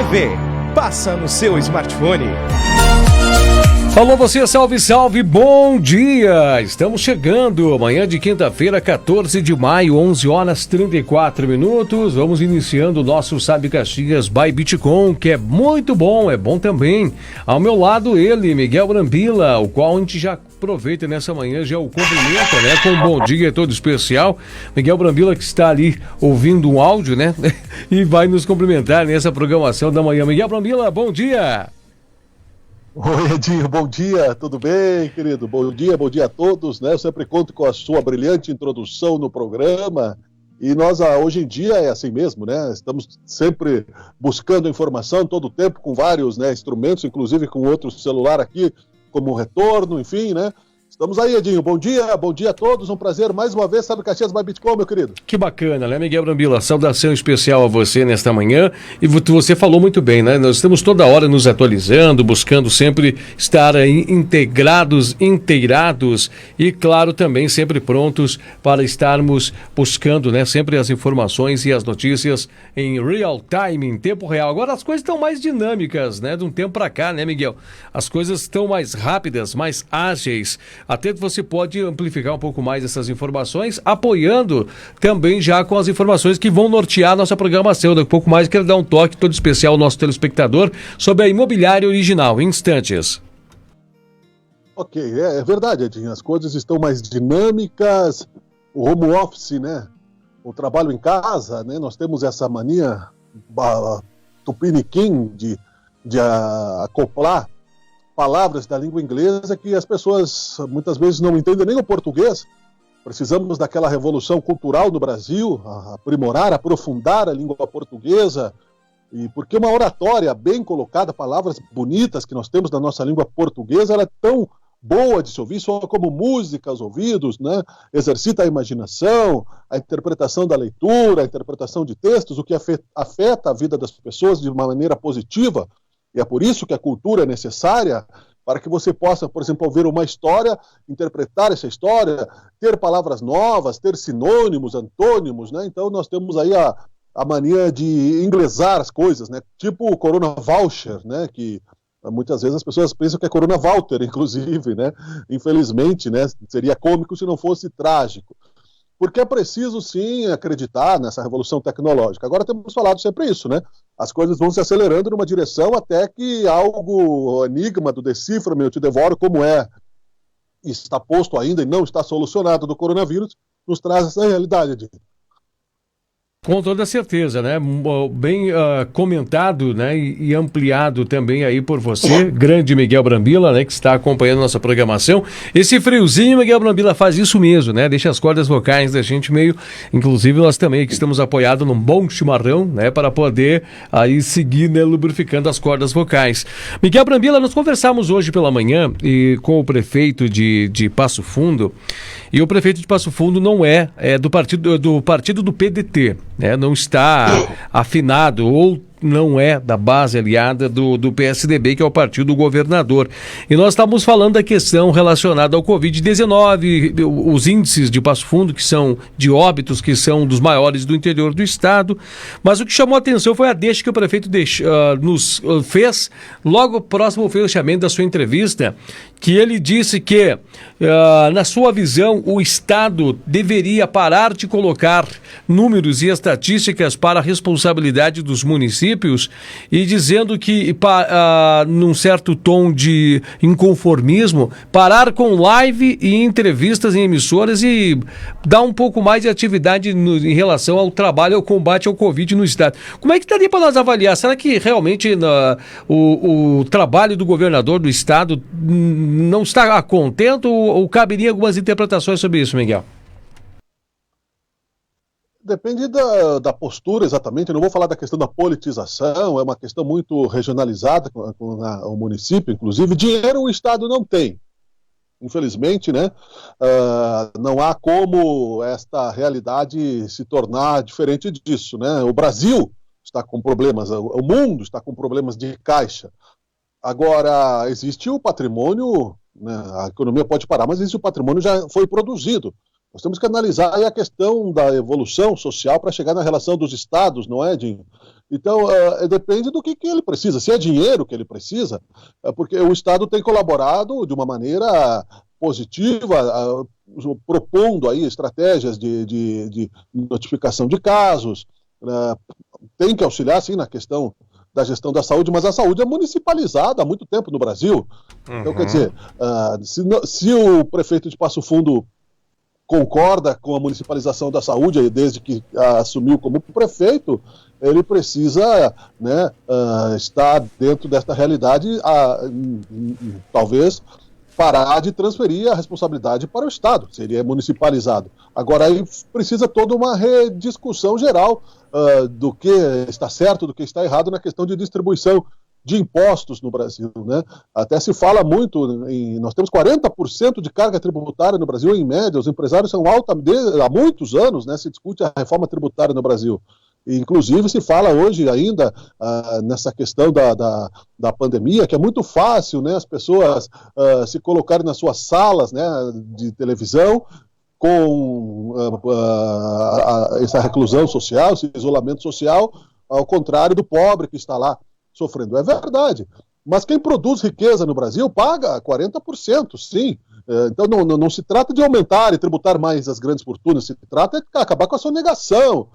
TV passa no seu smartphone. Alô você, salve, salve, bom dia! Estamos chegando, amanhã de quinta-feira, 14 de maio, 11 horas 34 minutos. Vamos iniciando o nosso Sabe Caxias by Bitcom, que é muito bom, é bom também. Ao meu lado ele, Miguel Brambila, o qual a gente já aproveita nessa manhã, já o cumprimenta, né? Com um bom dia todo especial. Miguel Brambila que está ali ouvindo um áudio, né? E vai nos cumprimentar nessa programação da manhã. Miguel Brambila, bom dia! Oi, Edinho, bom dia, tudo bem, querido? Bom dia a todos, né? Eu sempre conto com a sua brilhante introdução no programa e nós, hoje em dia, é assim mesmo, né? Estamos sempre buscando informação todo o tempo com vários, né, instrumentos, inclusive com outro celular aqui, como retorno, enfim, né? Estamos aí, Edinho. Bom dia a todos. Um prazer mais uma vez, Sabe Caxias by Bitcom, meu querido. Que bacana, né, Miguel Brambila? Saudação especial a você nesta manhã. E você falou muito bem, né? Nós estamos toda hora nos atualizando, buscando sempre estar aí inteirados e, claro, também sempre prontos para estarmos buscando, né, sempre as informações e as notícias em real time, em tempo real. Agora as coisas estão mais dinâmicas, né? De um tempo para cá, né, Miguel? As coisas estão mais rápidas, mais ágeis. Até que você pode amplificar um pouco mais essas informações, apoiando também já com as informações que vão nortear a nossa programação. Daqui a pouco mais quero dar um toque todo especial ao nosso telespectador sobre a imobiliária original, em instantes. Ok, é verdade, Edinho, as coisas estão mais dinâmicas, o home office, né, o trabalho em casa, né, nós temos essa mania tupiniquim de acoplar palavras da língua inglesa que as pessoas muitas vezes não entendem nem o português. Precisamos daquela revolução cultural no Brasil, aprimorar, aprofundar a língua portuguesa, e porque uma oratória bem colocada, palavras bonitas que nós temos na nossa língua portuguesa, ela é tão boa de se ouvir, soa como música aos ouvidos, né? Exercita a imaginação, a interpretação da leitura, a interpretação de textos, o que afeta a vida das pessoas de uma maneira positiva. E é por isso que a cultura é necessária, para que você possa, por exemplo, ouvir uma história, interpretar essa história, ter palavras novas, ter sinônimos, antônimos, né? Então nós temos aí a mania de inglesar as coisas, né? Tipo o Corona Voucher, né? Que muitas vezes as pessoas pensam que é Corona Walter, inclusive, né? Infelizmente, né? Seria cômico se não fosse trágico. Porque é preciso, sim, acreditar nessa revolução tecnológica. Agora temos falado sempre isso, né? As coisas vão se acelerando numa direção até que algo, o enigma do decifra-me, eu te devoro, como é, está posto ainda e não está solucionado do coronavírus, nos traz essa realidade, Edinho. Com toda certeza, né? Bem comentado, né? E ampliado também aí por você, grande Miguel Brambila, né? Que está acompanhando nossa programação. Esse friozinho, Miguel Brambila faz isso mesmo, né? Deixa as cordas vocais da gente meio... Inclusive, nós também aqui estamos apoiados num bom chimarrão, né? Para poder aí seguir, né? Lubrificando as cordas vocais. Miguel Brambila, nós conversamos hoje pela manhã com o prefeito de Passo Fundo. E o prefeito de Passo Fundo não é do partido do PDT, né? Não está afinado ou não é da base aliada do PSDB, que é o partido do governador. E nós estávamos falando da questão relacionada ao Covid-19, os índices de Passo Fundo, que são de óbitos, que são dos maiores do interior do estado. Mas o que chamou a atenção foi a deixa que o prefeito nos fez, logo próximo ao fechamento da sua entrevista, que ele disse que, na sua visão, o Estado deveria parar de colocar números e estatísticas para a responsabilidade dos municípios, e dizendo que, num certo tom de inconformismo, parar com live e entrevistas em emissoras e dar um pouco mais de atividade em relação ao trabalho, ao combate ao Covid no Estado. Como é que daria para nós avaliar? Será que realmente o trabalho do governador do Estado não está a contento ou caberia algumas interpretações sobre isso, Miguel? Depende da postura, exatamente. Eu não vou falar da questão da politização, é uma questão muito regionalizada com o município, inclusive. Dinheiro o Estado não tem, infelizmente, né? Não há como esta realidade se tornar diferente disso, né? O Brasil está com problemas, o mundo está com problemas de caixa. Agora, existe o patrimônio, né? A economia pode parar, mas existe o patrimônio já foi produzido. Nós temos que analisar aí a questão da evolução social para chegar na relação dos estados, não é, Dinho? Então, depende do que ele precisa. Se é dinheiro que ele precisa, porque o Estado tem colaborado de uma maneira positiva, propondo aí estratégias de notificação de casos, tem que auxiliar, sim, na questão da gestão da saúde, mas a saúde é municipalizada há muito tempo no Brasil. Então, quer dizer, se o prefeito de Passo Fundo concorda com a municipalização da saúde, desde que assumiu como prefeito, ele precisa, né, estar dentro desta realidade, talvez parar de transferir a responsabilidade para o Estado, seria municipalizado. Agora aí precisa toda uma rediscussão geral do que está certo, do que está errado na questão de distribuição de impostos no Brasil, né? Até se fala muito, nós temos 40% de carga tributária no Brasil, em média, os empresários são há muitos anos, né, se discute a reforma tributária no Brasil. Inclusive se fala hoje ainda nessa questão da pandemia, que é muito fácil, né, as pessoas se colocarem nas suas salas, né, de televisão com essa reclusão social, esse isolamento social, ao contrário do pobre que está lá sofrendo. É verdade, mas quem produz riqueza no Brasil paga 40%, sim. Então não se trata de aumentar e tributar mais as grandes fortunas, se trata de acabar com a sonegação.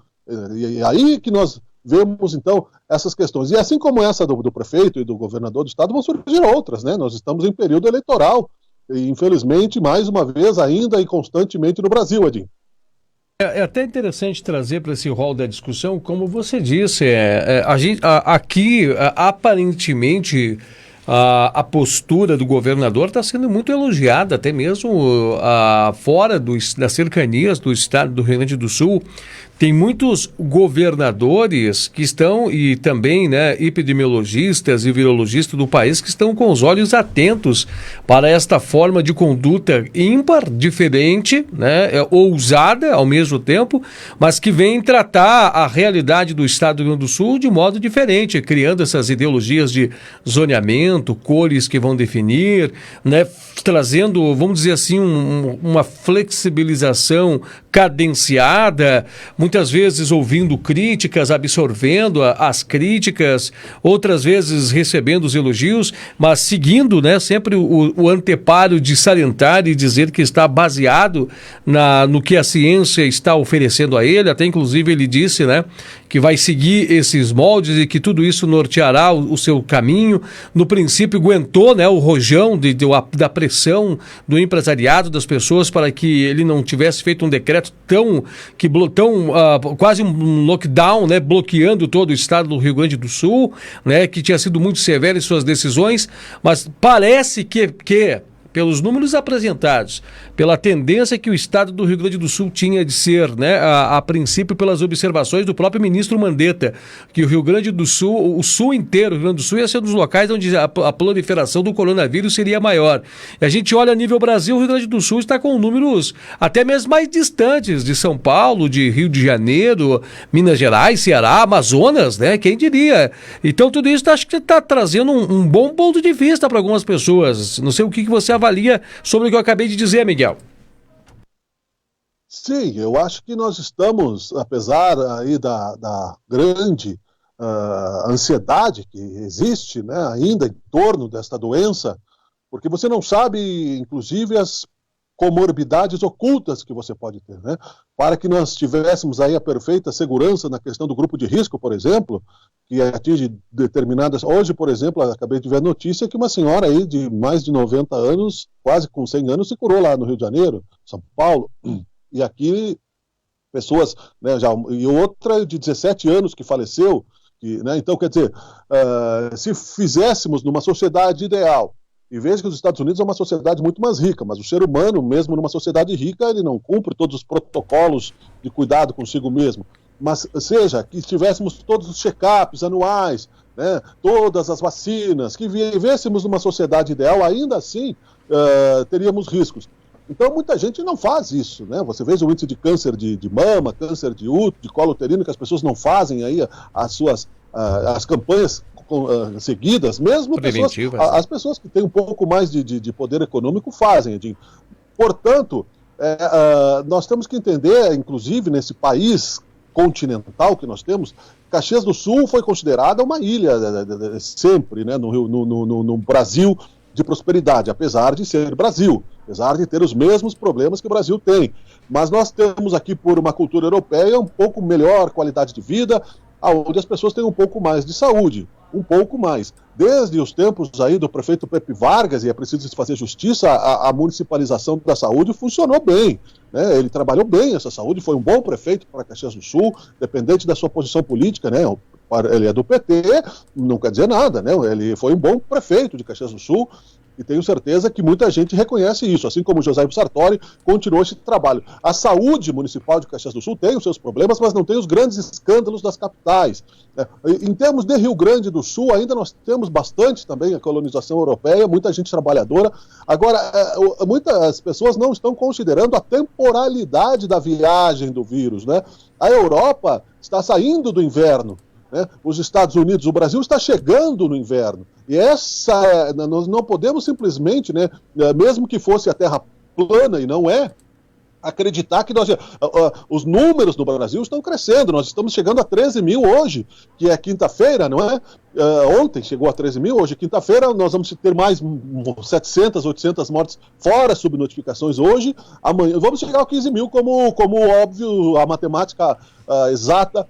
E aí que nós vemos, então, essas questões. E assim como essa do prefeito e do governador do estado, vão surgir outras, né? Nós estamos em período eleitoral, e infelizmente, mais uma vez, ainda e constantemente no Brasil, Edinho. É até interessante trazer para esse rol da discussão, como você disse, aqui, aparentemente, a postura do governador está sendo muito elogiada, até mesmo fora das cercanias do estado do Rio Grande do Sul. Tem muitos governadores que estão, e também, né, epidemiologistas e virologistas do país, que estão com os olhos atentos para esta forma de conduta ímpar, diferente, né, ousada ao mesmo tempo, mas que vem tratar a realidade do estado do Rio Grande do Sul de modo diferente, criando essas ideologias de zoneamento, cores que vão definir, né, trazendo, vamos dizer assim, uma flexibilização cadenciada, muitas vezes ouvindo críticas, absorvendo as críticas, outras vezes recebendo os elogios, mas seguindo, né, sempre o anteparo de salientar e dizer que está baseado no que a ciência está oferecendo a ele. Até inclusive ele disse, né, que vai seguir esses moldes e que tudo isso norteará o seu caminho. No princípio aguentou, né, o rojão da pressão do empresariado, das pessoas, para que ele não tivesse feito um decreto quase um lockdown, né, bloqueando todo o estado do Rio Grande do Sul, né, que tinha sido muito severo em suas decisões, mas parece que pelos números apresentados, pela tendência que o estado do Rio Grande do Sul tinha de ser, né, a princípio pelas observações do próprio ministro Mandetta, que o Rio Grande do Sul, o sul inteiro, o Rio Grande do Sul ia ser um dos locais onde a proliferação do coronavírus seria maior. E a gente olha a nível Brasil, o Rio Grande do Sul está com números até mesmo mais distantes de São Paulo, de Rio de Janeiro, Minas Gerais, Ceará, Amazonas, né, quem diria? Então tudo isso acho que está trazendo um bom ponto de vista para algumas pessoas. Não sei o que você avalia sobre o que eu acabei de dizer, Miguel. Sim, eu acho que nós estamos, apesar aí da grande ansiedade que existe, né, ainda em torno desta doença, porque você não sabe, inclusive, as comorbidades ocultas que você pode ter, né? Para que nós tivéssemos aí a perfeita segurança na questão do grupo de risco, por exemplo, que atinge determinadas... Hoje, por exemplo, acabei de ver a notícia que uma senhora aí de mais de 90 anos, quase com 100 anos, se curou lá no Rio de Janeiro, São Paulo, e aqui pessoas, né, e outra de 17 anos que faleceu, né? Então, quer dizer, se fizéssemos numa sociedade ideal, e veja que os Estados Unidos é uma sociedade muito mais rica, mas o ser humano, mesmo numa sociedade rica, ele não cumpre todos os protocolos de cuidado consigo mesmo. Mas seja, que tivéssemos todos os check-ups anuais, né, todas as vacinas, que vivêssemos numa sociedade ideal, ainda assim teríamos riscos. Então muita gente não faz isso, né? Você vê o índice de câncer de mama, câncer de útero, de colo uterino, que as pessoas não fazem aí as campanhas seguidas, mesmo as pessoas que têm um pouco mais de poder econômico fazem, Edinho. Portanto, Nós temos que entender, inclusive, nesse país continental que nós temos, Caxias do Sul foi considerada uma ilha sempre, né, no Brasil de prosperidade, apesar de ser Brasil, apesar de ter os mesmos problemas que o Brasil tem. Mas nós temos aqui, por uma cultura europeia, um pouco melhor qualidade de vida, onde as pessoas têm um pouco mais de saúde, um pouco mais. Desde os tempos aí do prefeito Pepe Vargas, e é preciso fazer justiça, a municipalização da saúde funcionou bem, né? Ele trabalhou bem essa saúde, foi um bom prefeito para Caxias do Sul, dependente da sua posição política, né? Ele é do PT, não quer dizer nada, né? Ele foi um bom prefeito de Caxias do Sul, e tenho certeza que muita gente reconhece isso, assim como o José Sartori continuou esse trabalho. A saúde municipal de Caxias do Sul tem os seus problemas, mas não tem os grandes escândalos das capitais. Em termos de Rio Grande do Sul, ainda nós temos bastante também a colonização europeia, muita gente trabalhadora. Agora, muitas pessoas não estão considerando a temporalidade da viagem do vírus, né? A Europa está saindo do inverno, né? Os Estados Unidos, o Brasil está chegando no inverno. E nós não podemos simplesmente, né, mesmo que fosse a Terra plana, e não é, acreditar que os números no Brasil estão crescendo. Nós estamos chegando a 13 mil hoje, que é quinta-feira, não é? Ontem chegou a 13 mil, hoje quinta-feira nós vamos ter mais 700, 800 mortes, fora subnotificações hoje. Amanhã vamos chegar a 15 mil, como óbvio a matemática exata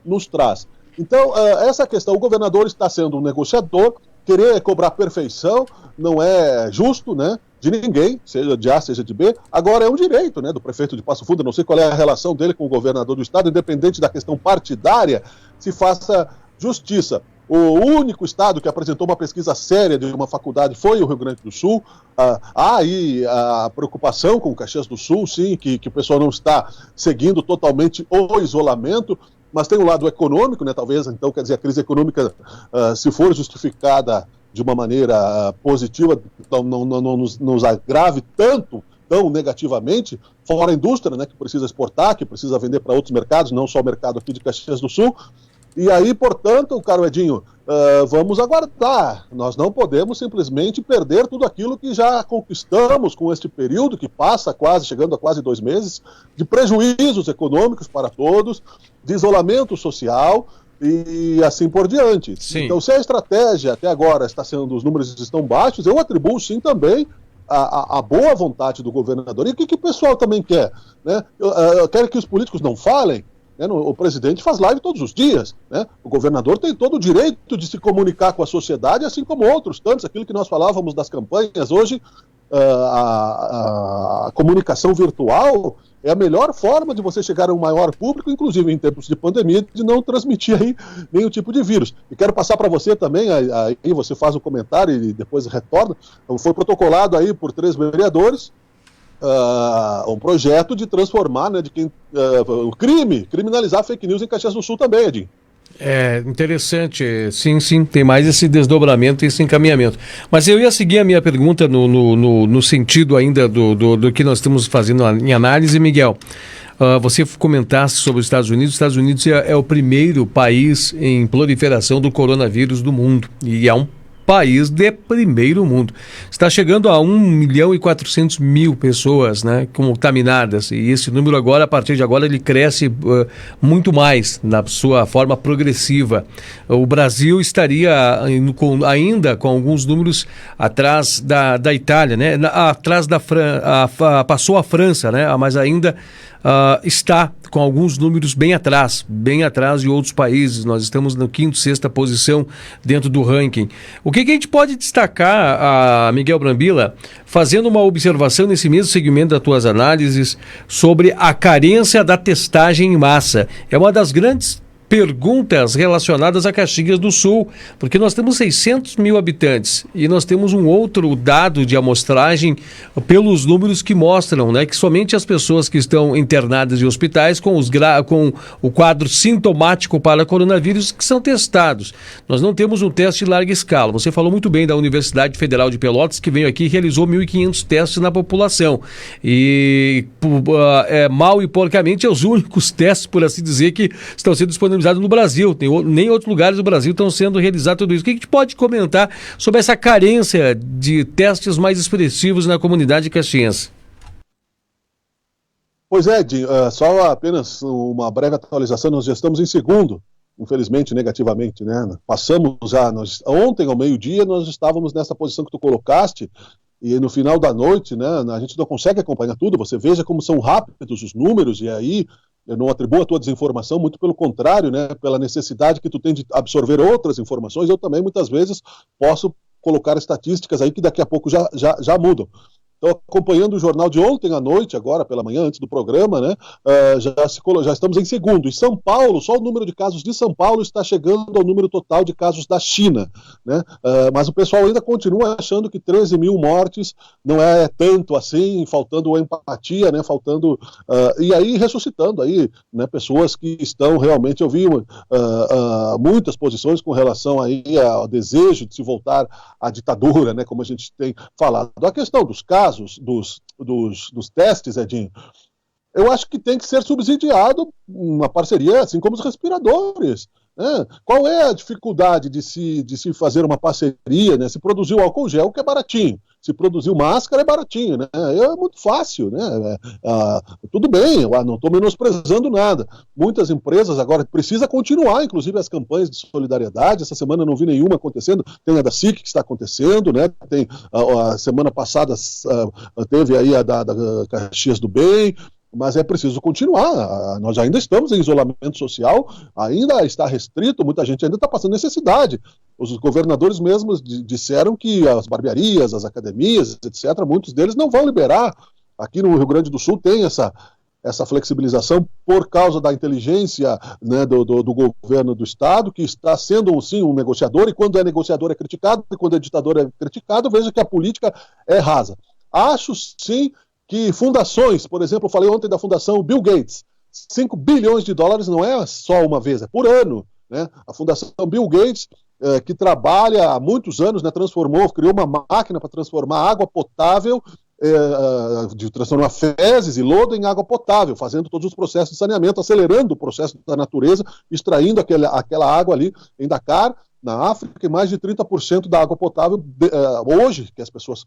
nos traz. Então, essa questão, o governador está sendo um negociador, querer cobrar perfeição não é justo, né, de ninguém, seja de A, seja de B. Agora é um direito, né, do prefeito de Passo Fundo, eu não sei qual é a relação dele com o governador do estado, independente da questão partidária, se faça justiça. O único estado que apresentou uma pesquisa séria de uma faculdade foi o Rio Grande do Sul. Há aí a preocupação com o Caxias do Sul, sim, que o pessoal não está seguindo totalmente o isolamento, mas tem o lado econômico, né? Talvez, então, quer dizer, a crise econômica, se for justificada de uma maneira positiva, então não nos agrave tão negativamente, fora a indústria, né, que precisa exportar, que precisa vender para outros mercados, não só o mercado aqui de Caxias do Sul. E aí, portanto, caro Edinho, vamos aguardar. Nós não podemos simplesmente perder tudo aquilo que já conquistamos com este período, que passa chegando a quase 2 meses, de prejuízos econômicos para todos, de isolamento social e assim por diante. Sim. Então, se a estratégia até agora os números estão baixos, eu atribuo sim também a boa vontade do governador. E o que o pessoal também quer, né? Eu quero que os políticos não falem. O presidente faz live todos os dias, né? O governador tem todo o direito de se comunicar com a sociedade, assim como outros tantos. Aquilo que nós falávamos das campanhas, hoje a comunicação virtual é a melhor forma de você chegar a um maior público, inclusive em tempos de pandemia, de não transmitir aí nenhum tipo de vírus. E quero passar para você também, aí você faz o comentário e depois retorna. Então, foi protocolado aí por 3 vereadores um projeto de transformar, né, criminalizar fake news em Caxias do Sul também, Edinho. É interessante, sim, tem mais esse desdobramento e esse encaminhamento. Mas eu ia seguir a minha pergunta no sentido ainda do que nós estamos fazendo em análise, Miguel. Você comentasse sobre os Estados Unidos. Os Estados Unidos é o primeiro país em proliferação do coronavírus do mundo e é um país de primeiro mundo. Está chegando a 1.400.000 pessoas, né, contaminadas, e esse número agora, a partir de agora, ele cresce muito mais na sua forma progressiva. O Brasil estaria ainda com alguns números atrás da Itália, né, atrás passou a França, né, mas ainda está com alguns números bem atrás de outros países. Nós estamos na 5ª, 6ª posição dentro do ranking. O que a gente pode destacar, Miguel Brambila, fazendo uma observação nesse mesmo segmento das tuas análises sobre a carência da testagem em massa? É uma das grandes perguntas relacionadas a Caxias do Sul, porque nós temos 600 mil habitantes e nós temos um outro dado de amostragem pelos números que mostram, né, que somente as pessoas que estão internadas em hospitais com o quadro sintomático para coronavírus que são testados. Nós não temos um teste de larga escala. Você falou muito bem da Universidade Federal de Pelotas, que veio aqui e realizou 1.500 testes na população. E mal e porcamente é os únicos testes, por assim dizer, que estão sendo disponibilizados no Brasil. Nem em outros lugares do Brasil estão sendo realizados tudo isso. O que a gente pode comentar sobre essa carência de testes mais expressivos na comunidade caxiense? Pois é, Edinho, só apenas uma breve atualização, nós já estamos em segundo, infelizmente, negativamente, né? Passamos já, ontem ao meio-dia nós estávamos nessa posição que tu colocaste, e no final da noite, né, a gente não consegue acompanhar tudo, você veja como são rápidos os números, e aí eu não atribuo a tua desinformação, muito pelo contrário, né, pela necessidade que tu tem de absorver outras informações, eu também muitas vezes posso colocar estatísticas aí que daqui a pouco já mudam. Então, acompanhando o jornal de ontem à noite, agora pela manhã, antes do programa, né, já estamos em segundo. E São Paulo, só o número de casos de São Paulo está chegando ao número total de casos da China, né? Mas o pessoal ainda continua achando que 13 mil mortes não é tanto assim, faltando empatia, né, e aí ressuscitando aí, né, pessoas que estão realmente, eu vi muitas posições com relação aí ao desejo de se voltar à ditadura, né, como a gente tem falado. A questão dos casos, dos testes, Edinho, eu acho que tem que ser subsidiado uma parceria, assim como os respiradores. Né? Qual é a dificuldade de se fazer uma parceria, né? Se produzir o álcool gel, que é baratinho. Se produzir máscara, é baratinho. Né? É muito fácil. Né? Tudo bem, eu não estou menosprezando nada. Muitas empresas agora precisam continuar, inclusive, as campanhas de solidariedade. Essa semana eu não vi nenhuma acontecendo. Tem a da SIC que está acontecendo. Né? Tem, a semana passada teve aí a da Caxias do Bem. Mas é preciso continuar, nós ainda estamos em isolamento social, ainda está restrito, muita gente ainda está passando necessidade. Os governadores mesmos disseram que as barbearias, as academias, etc., muitos deles não vão liberar. Aqui no Rio Grande do Sul tem essa flexibilização por causa da inteligência, né, do governo do Estado, que está sendo, sim, um negociador, e quando é negociador é criticado, e quando é ditador é criticado, veja que a política é rasa. Acho, sim, que fundações, por exemplo, eu falei ontem da fundação Bill Gates, 5 bilhões de dólares não é só uma vez, é por ano. Né? A fundação Bill Gates, que trabalha há muitos anos, né, criou uma máquina para transformar água potável, de transformar fezes e lodo em água potável, fazendo todos os processos de saneamento, acelerando o processo da natureza, extraindo aquela água ali em Dakar, na África, e mais de 30% da água potável hoje, que as pessoas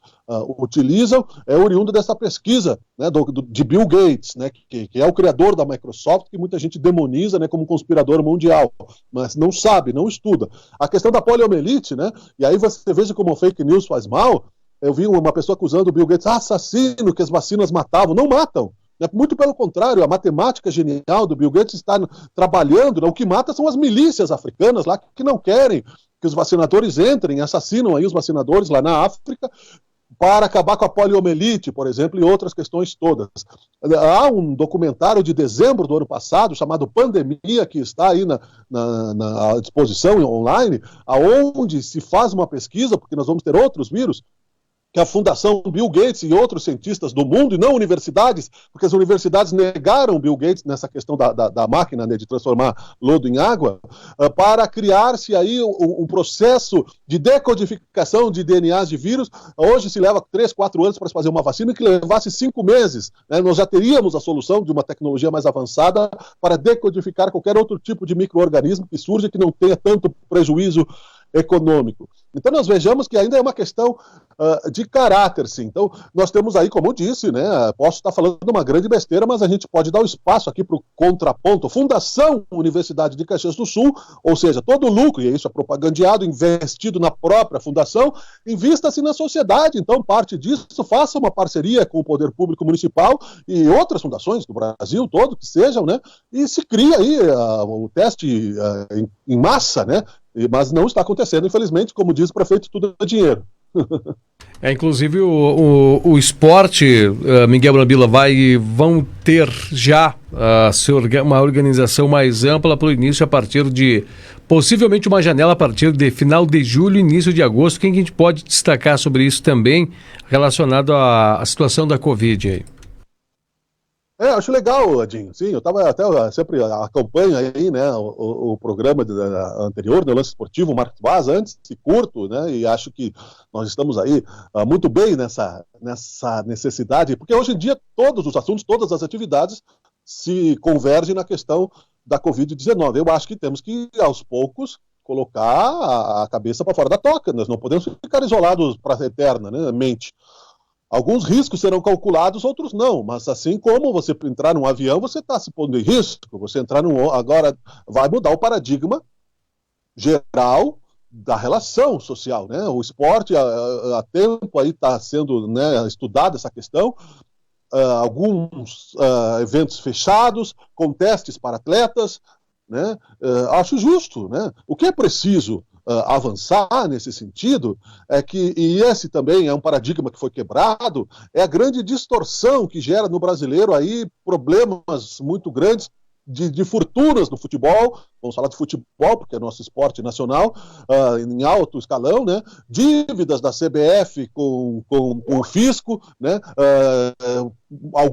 utilizam, é oriunda dessa pesquisa, né, de Bill Gates, né, que é o criador da Microsoft, que muita gente demoniza, né, como conspirador mundial, mas não sabe, não estuda. A questão da poliomielite, né, e aí você veja como fake news faz mal. Eu vi uma pessoa acusando o Bill Gates, assassino, que as vacinas matavam. Não matam. Muito pelo contrário, a matemática genial do Bill Gates está trabalhando, né? O que mata são as milícias africanas lá que não querem que os vacinadores entrem, assassinam aí os vacinadores lá na África para acabar com a poliomielite, por exemplo, e outras questões todas. Há um documentário de dezembro do ano passado, chamado Pandemia, que está aí na disposição online, aonde se faz uma pesquisa, porque nós vamos ter outros vírus, que a Fundação Bill Gates e outros cientistas do mundo, e não universidades, porque as universidades negaram Bill Gates nessa questão da máquina, né, de transformar lodo em água, para criar-se aí um processo de decodificação de DNAs de vírus. Hoje se leva 3, 4 anos para se fazer uma vacina, e que levasse 5 meses. Né, nós já teríamos a solução de uma tecnologia mais avançada para decodificar qualquer outro tipo de micro-organismo que surja, que não tenha tanto prejuízo econômico. Então nós vejamos que ainda é uma questão de caráter, sim. Então nós temos aí, como eu disse, né, posso estar falando uma grande besteira, mas a gente pode dar o espaço aqui para o contraponto. Fundação Universidade de Caxias do Sul, ou seja, todo o lucro, e isso é propagandeado, investido na própria fundação, invista-se na sociedade. Então parte disso, faça uma parceria com o poder público municipal e outras fundações do Brasil todo, que sejam, né, e se cria aí o teste em massa, né, mas não está acontecendo, infelizmente, como diz o prefeito, tudo é dinheiro. Inclusive o esporte, Miguel Brambila, vão ter já uma organização mais ampla para o início a partir de, possivelmente uma janela a partir de final de julho, início de agosto. Quem que a gente pode destacar sobre isso também, relacionado à situação da Covid aí? Acho legal, Edinho. Sim, eu sempre acompanho aí, né, o programa anterior, né, o Lance Esportivo, o Marcos Vaz, antes, e curto, né, e acho que nós estamos aí muito bem nessa necessidade, porque hoje em dia todos os assuntos, todas as atividades se convergem na questão da Covid-19. Eu acho que temos que, aos poucos, colocar a cabeça para fora da toca. Nós não podemos ficar isolados para a eterna, né, mente. Alguns riscos serão calculados, outros não, mas assim como você entrar num avião, você está se pondo em risco. Você entrar agora vai mudar o paradigma geral da relação social, né? O esporte há tempo aí está sendo, né, estudada essa questão. Alguns eventos fechados, com testes para atletas, né? Acho justo, né? O que é preciso avançar nesse sentido é que, e esse também é um paradigma que foi quebrado, é a grande distorção que gera no brasileiro aí problemas muito grandes de fortunas no futebol. Vamos falar de futebol, porque é nosso esporte nacional, em alto escalão, né? Dívidas da CBF com o fisco, né?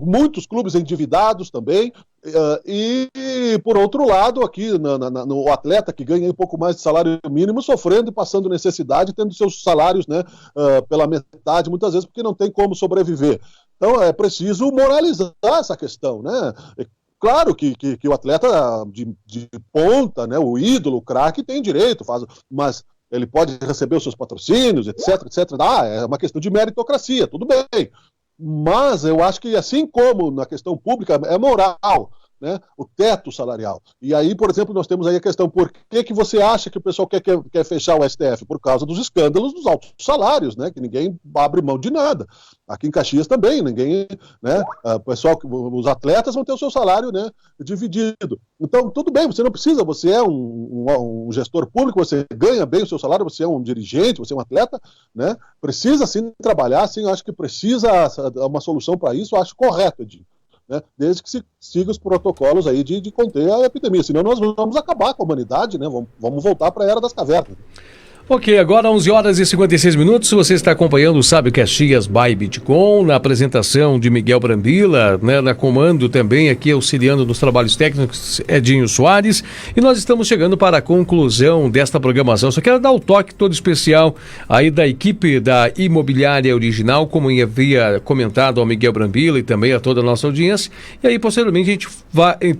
Muitos clubes endividados também, e por outro lado, aqui no atleta que ganha um pouco mais de salário mínimo, sofrendo e passando necessidade, tendo seus salários, né, pela metade, muitas vezes, porque não tem como sobreviver. Então é preciso moralizar essa questão, né? Claro que o atleta de ponta, né, o ídolo, o craque, tem direito, mas ele pode receber os seus patrocínios, etc, etc. É uma questão de meritocracia, tudo bem. Mas eu acho que, assim como na questão pública, é moral, né, o teto salarial. E aí, por exemplo, nós temos aí a questão, por que você acha que o pessoal quer fechar o STF? Por causa dos escândalos dos altos salários, né, que ninguém abre mão de nada. Aqui em Caxias também, ninguém, né, os atletas vão ter o seu salário, né, dividido. Então, tudo bem, você não precisa, você é um gestor público, você ganha bem o seu salário, você é um dirigente, você é um atleta, né, precisa sim trabalhar, sim, acho que precisa uma solução para isso, acho correto, Edinho. Né, desde que se siga os protocolos aí de conter a epidemia, senão nós vamos acabar com a humanidade, né, vamos voltar para a Era das Cavernas. Ok, agora 11 horas e 56 minutos, você está acompanhando o Sábio Caxias by Bitcom, na apresentação de Miguel Brambila, né, na comando também aqui auxiliando nos trabalhos técnicos Edinho Soares, e nós estamos chegando para a conclusão desta programação. Só quero dar o toque todo especial aí da equipe da Imobiliária Original, como havia comentado ao Miguel Brambila e também a toda a nossa audiência, e aí posteriormente a gente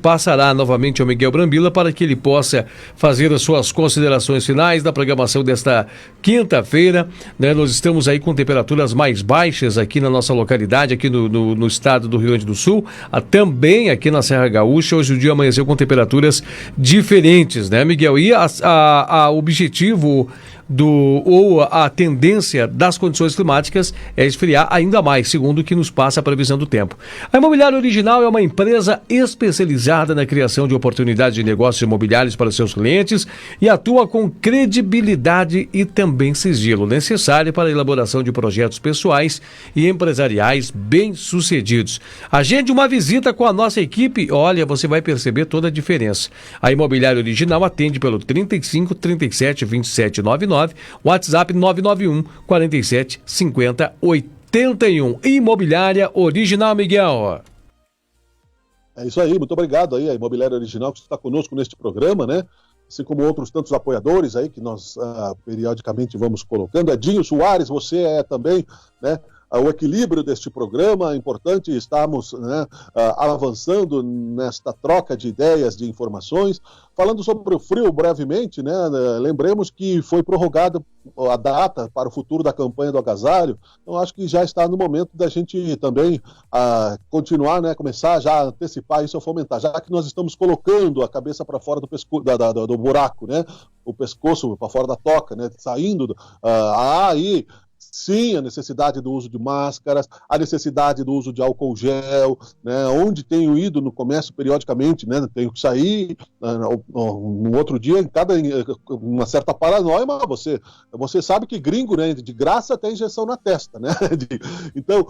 passará novamente ao Miguel Brambila para que ele possa fazer as suas considerações finais da programação desta quinta-feira, né? Nós estamos aí com temperaturas mais baixas aqui na nossa localidade, aqui no estado do Rio Grande do Sul, também aqui na Serra Gaúcha. Hoje o dia amanheceu com temperaturas diferentes, né, Miguel? E o objetivo ou a tendência das condições climáticas é esfriar ainda mais, segundo o que nos passa a previsão do tempo. A Imobiliária Original é uma empresa especializada na criação de oportunidades de negócios imobiliários para seus clientes e atua com credibilidade e também sigilo necessário para a elaboração de projetos pessoais e empresariais bem-sucedidos. Agende uma visita com a nossa equipe, olha, você vai perceber toda a diferença. A Imobiliária Original atende pelo 35 37 27 99, WhatsApp 991 47 50 81. Imobiliária Original, Miguel. É isso aí, muito obrigado aí a Imobiliária Original que está conosco neste programa, né? Assim como outros tantos apoiadores aí que nós periodicamente vamos colocando. Edinho Soares, você é também, né, o equilíbrio deste programa. É importante estarmos, né, avançando nesta troca de ideias, de informações. Falando sobre o frio brevemente, né, lembremos que foi prorrogada a data para o futuro da campanha do agasalho. Então acho que já está no momento da gente também continuar, né, começar já a antecipar isso, a fomentar, já que nós estamos colocando a cabeça para fora do buraco, né, o pescoço para fora da toca, né, saindo aí. Sim, a necessidade do uso de máscaras, a necessidade do uso de álcool gel, né, onde tenho ido no comércio periodicamente, né, tenho que sair no outro dia, uma certa paranoia, mas você sabe que gringo, né, de graça tem injeção na testa, né? Então,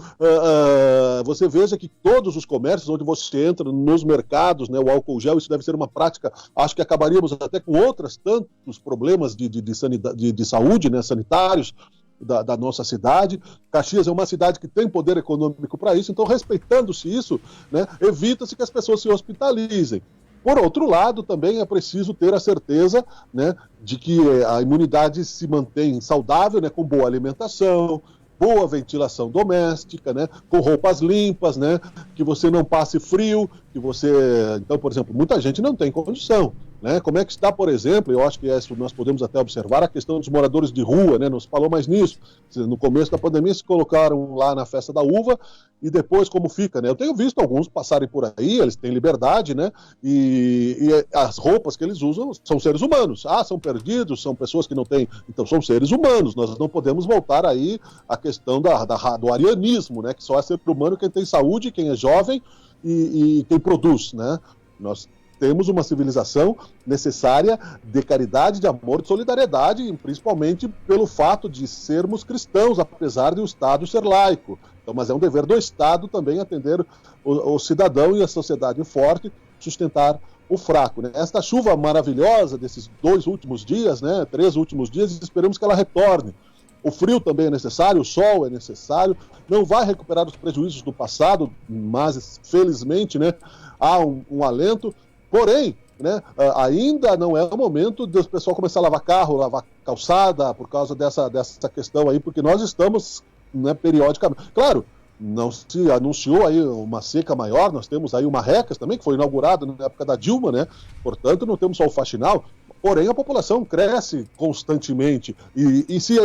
você veja que todos os comércios onde você entra, nos mercados, né, o álcool gel, isso deve ser uma prática, acho que acabaríamos até com outros tantos problemas de saúde, né, sanitários, da nossa cidade. Caxias é uma cidade que tem poder econômico para isso, então, respeitando-se isso, né, evita-se que as pessoas se hospitalizem. Por outro lado, também é preciso ter a certeza, né, de que a imunidade se mantém saudável, né, com boa alimentação, boa ventilação doméstica, né, com roupas limpas, né, que você não passe frio, que você... Então, por exemplo, muita gente não tem condição, né? Como é que está, por exemplo, eu acho que isso nós podemos até observar, a questão dos moradores de rua, né? Não se falou mais nisso. No começo da pandemia se colocaram lá na festa da uva e depois como fica, né? Eu tenho visto alguns passarem por aí, eles têm liberdade, né? E as roupas que eles usam são seres humanos. São perdidos, são pessoas que não têm... Então são seres humanos, nós não podemos voltar aí à questão do arianismo, né? Que só é ser humano quem tem saúde, quem é jovem e quem produz, né? Nós temos uma civilização necessária de caridade, de amor, de solidariedade, principalmente pelo fato de sermos cristãos, apesar de o Estado ser laico. Então, mas é um dever do Estado também atender o cidadão e a sociedade forte, sustentar o fraco, né? Esta chuva maravilhosa desses 2 últimos dias, né, 3 últimos dias, esperamos que ela retorne. O frio também é necessário, o sol é necessário, não vai recuperar os prejuízos do passado, mas felizmente, né, há um alento. Porém, né, ainda não é o momento do pessoal começar a lavar carro, lavar calçada, por causa dessa questão aí, porque nós estamos, né, periodicamente... Claro, não se anunciou aí uma seca maior, nós temos aí uma RECAS também, que foi inaugurada na época da Dilma, né? Portanto, não temos só o faxinal, porém a população cresce constantemente. E se,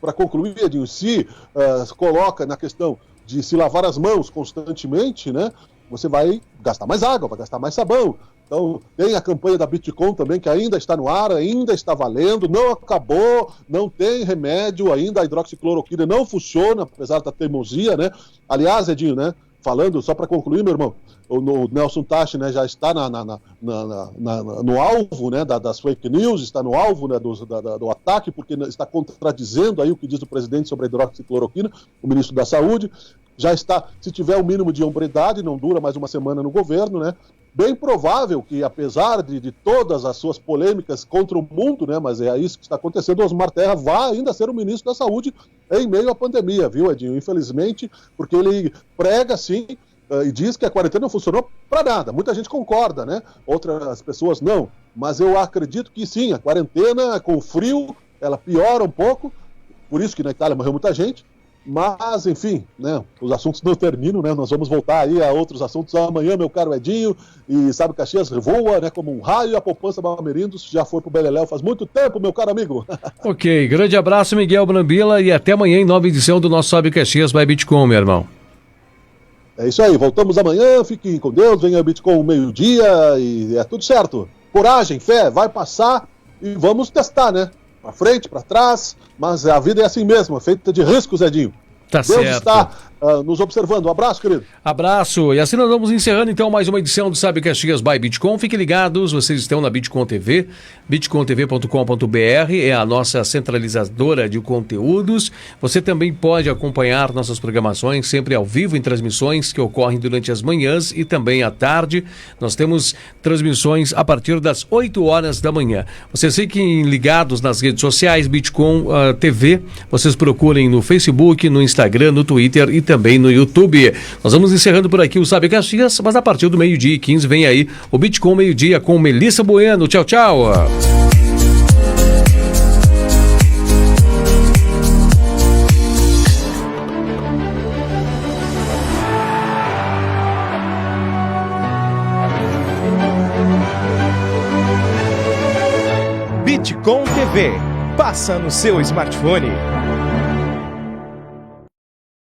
para concluir, Edinho, se coloca na questão de se lavar as mãos constantemente, né? Você vai gastar mais água, vai gastar mais sabão. Então, tem a campanha da Bitcom também, que ainda está no ar, ainda está valendo, não acabou, não tem remédio ainda, a hidroxicloroquina não funciona, apesar da teimosia, né? Aliás, Edinho, né? Falando, só para concluir, meu irmão, o Nelson Tachi, né, já está no alvo, né, das fake news, está no alvo, né, do ataque, porque está contradizendo aí o que diz o presidente sobre a hidroxicloroquina, o ministro da Saúde. Já está, se tiver o mínimo de hombridade, não dura mais uma semana no governo, né? Bem provável que, apesar de todas as suas polêmicas contra o mundo, né? Mas é isso que está acontecendo, Osmar Terra vai ainda ser o ministro da Saúde em meio à pandemia, viu, Edinho? Infelizmente, porque ele prega, sim, e diz que a quarentena não funcionou para nada. Muita gente concorda, né? Outras pessoas não. Mas eu acredito que sim, a quarentena, com o frio, ela piora um pouco. Por isso que na Itália morreu muita gente. Mas, enfim, né, os assuntos não terminam, né? Nós vamos voltar aí a outros assuntos amanhã, meu caro Edinho. E sabe, Caxias voa, né, como um raio, a poupança Balmerindos já foi pro Beleléu faz muito tempo, meu caro amigo. Ok, grande abraço, Miguel Brambila, e até amanhã em nova edição do nosso Sabe Caxias by Bitcom, meu irmão. É isso aí, voltamos amanhã, fiquem com Deus, venha a Bitcom meio-dia e é tudo certo. Coragem, fé, vai passar e vamos testar, né? Para frente, para trás, mas a vida é assim mesmo, é feita de riscos, Edinho. Tá Deus certo. está nos observando. Um abraço, querido. Abraço. E assim nós vamos encerrando então mais uma edição do Sabe Caxias by Bitcom. Fiquem ligados, vocês estão na Bitcom TV, bitcomtv.com.br, é a nossa centralizadora de conteúdos. Você também pode acompanhar nossas programações sempre ao vivo em transmissões que ocorrem durante as manhãs e também à tarde. Nós temos transmissões a partir das 8 horas da manhã. Vocês fiquem ligados nas redes sociais, Bitcom TV. Vocês procurem no Facebook, no Instagram, no Twitter e também no YouTube. Nós vamos encerrando por aqui o Sabe Caxias, mas a partir do 12h15 vem aí o Bitcom Meio-Dia com Melissa Bueno. Tchau, tchau. Bitcom TV. Passa no seu smartphone.